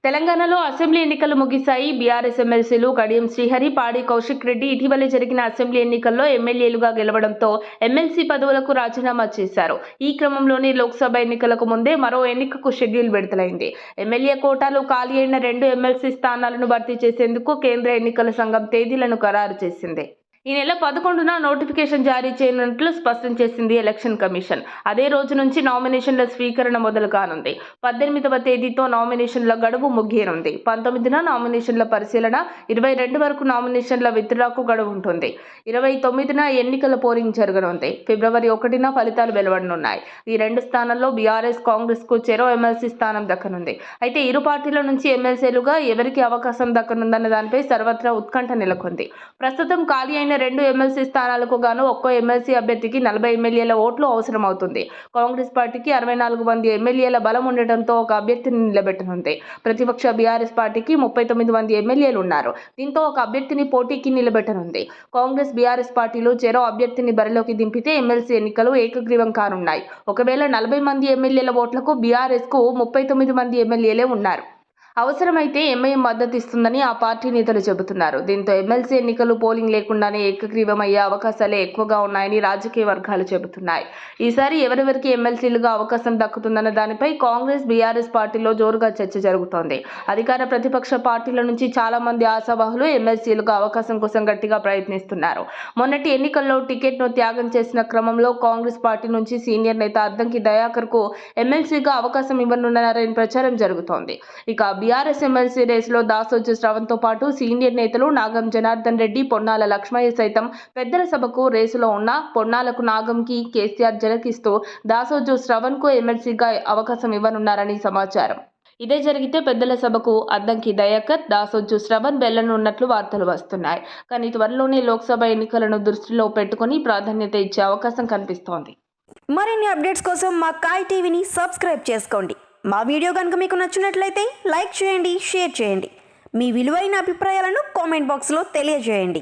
తెలంగాణలో అసెంబ్లీ ఎన్నికలు ముగిశాయి. బీఆర్ఎస్ ఎమ్మెల్సీలు కడియం శ్రీహరి, పాడి కౌశిక్ రెడ్డి ఇటీవల జరిగిన అసెంబ్లీ ఎన్నికల్లో ఎమ్మెల్యేలుగా గెలవడంతో ఎమ్మెల్సీ పదవులకు రాజీనామా చేశారు. ఈ క్రమంలోనే లోక్సభ ఎన్నికలకు ముందే మరో ఎన్నికకు షెడ్యూల్ విడుదలైంది. ఎమ్మెల్యే కోటాలో ఖాళీ అయిన 2 ఎమ్మెల్సీ స్థానాలను భర్తీ చేసేందుకు కేంద్ర ఎన్నికల సంఘం తేదీలను ఖరారు చేసింది. ఈ నెల 11న నోటిఫికేషన్ జారీ చేయనున్నట్లు స్పష్టం చేసింది ఎలక్షన్ కమిషన్. అదే రోజు నుంచి నామినేషన్ల స్వీకరణ మొదలు కానుంది. 18వ తేదీతో నామినేషన్ల గడువు ముగియనుంది. 19న నామినేషన్ల పరిశీలన, 22 వరకు నామినేషన్ల విత్డ్రాకు గడువు ఉంటుంది. 29న ఎన్నికల పోలింగ్ జరగనుంది. ఫిబ్రవరి 1న ఫలితాలు వెలువడనున్నాయి. ఈ 2 స్థానాల్లో బీఆర్ఎస్, కాంగ్రెస్ కు చెరో ఎమ్మెల్సీ స్థానం దక్కనుంది. అయితే ఇరు పార్టీల నుంచి ఎమ్మెల్సీలుగా ఎవరికి అవకాశం దక్కనుందన్న దానిపై సర్వత్రా ఉత్కంఠ నెలకొంది. ప్రస్తుతం ఖాళీ అయిన 2 ఎమ్మెల్సీ స్థానాలకు గాను ఒక్కో ఎమ్మెల్సీ అభ్యర్థికి 40 ఎమ్మెల్యేల ఓట్లు అవసరమవుతుంది. కాంగ్రెస్ పార్టీకి 64 మంది ఎమ్మెల్యేల బలం ఉండటంతో ఒక అభ్యర్థిని నిలబెట్టనుంది. ప్రతిపక్ష బీఆర్ఎస్ పార్టీకి 39 మంది ఎమ్మెల్యేలు ఉన్నారు. దీంతో ఒక అభ్యర్థిని పోటీకి నిలబెట్టనుంది. కాంగ్రెస్, బీఆర్ఎస్ పార్టీలు చెరో అభ్యర్థిని బరిలోకి దింపితే ఎమ్మెల్సీ ఎన్నికలు ఏకగ్రీవం కానున్నాయి. ఒకవేళ 40 మంది ఎమ్మెల్యేల ఓట్లకు బీఆర్ఎస్ కు 39 మంది ఎమ్మెల్యేలే ఉన్నారు. అవసరమైతే ఎంఐఎం మద్దతు ఇస్తుందని ఆ పార్టీ నేతలు చెబుతున్నారు. దీంతో ఎమ్మెల్సీ ఎన్నికలు పోలింగ్ లేకుండానే ఏకగ్రీవం అయ్యే అవకాశాలే ఎక్కువగా ఉన్నాయని రాజకీయ వర్గాలు చెబుతున్నాయి. ఈసారి ఎవరెవరికి ఎమ్మెల్సీలుగా అవకాశం దక్కుతుందన్న దానిపై కాంగ్రెస్, బీఆర్ఎస్ పార్టీలో జోరుగా చర్చ జరుగుతోంది. అధికార ప్రతిపక్ష పార్టీల నుంచి చాలా మంది ఆశావాహులు ఎమ్మెల్సీలుగా అవకాశం కోసం గట్టిగా ప్రయత్నిస్తున్నారు. మొన్నటి ఎన్నికల్లో టికెట్ను త్యాగం చేసిన క్రమంలో కాంగ్రెస్ పార్టీ నుంచి సీనియర్ నేత అద్దంకి దయాకర్ కు ఎమ్మెల్సీగా అవకాశం ఇవ్వనున్నారని ప్రచారం జరుగుతోంది. ఇక బీఆర్ఎస్ ఎమ్మెల్సీ రేసులో దాసోజు శ్రవణ్తో పాటు సీనియర్ నేతలు నాగం జనార్దన్ రెడ్డి, పొన్నాల లక్ష్మయ్య సైతం పెద్దల సభకు రేసులో ఉన్న పొన్నాలకు, నాగంకి కేసీఆర్ జలకిస్తూ దాసోజు శ్రవణ్కు ఎమ్మెల్సీగా అవకాశం ఇవ్వనున్నారని సమాచారం. ఇదే జరిగితే పెద్దల సభకు అద్దంకి దయాకర్, దాసోజు శ్రవణ్ వెళ్లనున్నట్లు వార్తలు వస్తున్నాయి. కానీ త్వరలోనే లోక్సభ ఎన్నికలను దృష్టిలో పెట్టుకుని ప్రాధాన్యత ఇచ్చే అవకాశం కనిపిస్తోంది. మరిన్ని అప్డేట్స్ కోసం మా కాయ్ టీవీని సబ్స్క్రైబ్ చేసుకోండి. మా వీడియో కనుక మీకు నచ్చినట్లయితే లైక్ చేయండి, షేర్ చేయండి. మీ విలువైన అభిప్రాయాలను కామెంట్ బాక్స్లో తెలియజేయండి.